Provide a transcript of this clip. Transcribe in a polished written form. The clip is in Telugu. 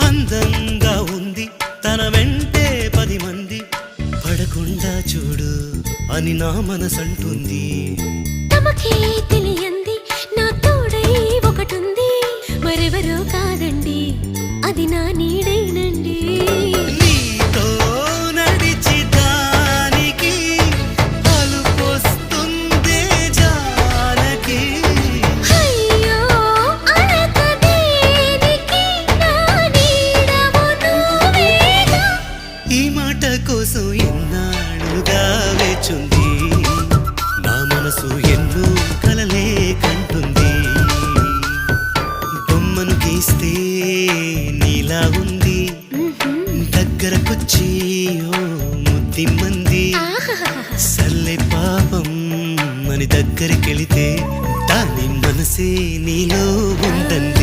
అందంగా ఉంది తన వెంటే 10 మంది పడకుండా చూడు అని నా మనసంటుంది. తమకే తెలియంది నా తోడై ఒకటుంది, మరెవరో కాదండి అది నా నీడైనండి. నీతో నడిచి దానికి అలుపొస్తుందే జానకి. అయ్యో అనక దేనికి నా నీడవు నువ్వేగా. ఈ మాట కోసం ఎన్నాళ్ళుగా వేచుంది నా మనసు, ఎన్నో కలలే కంటుంది. బొమ్మను గీస్తే నీలా ఉంది, దగ్గరకొచ్చి ఓ ముద్దిమ్మంది. సల్లే పాపం అని దగ్గరికెళితే దాని మనసే నీలో ఉందండి.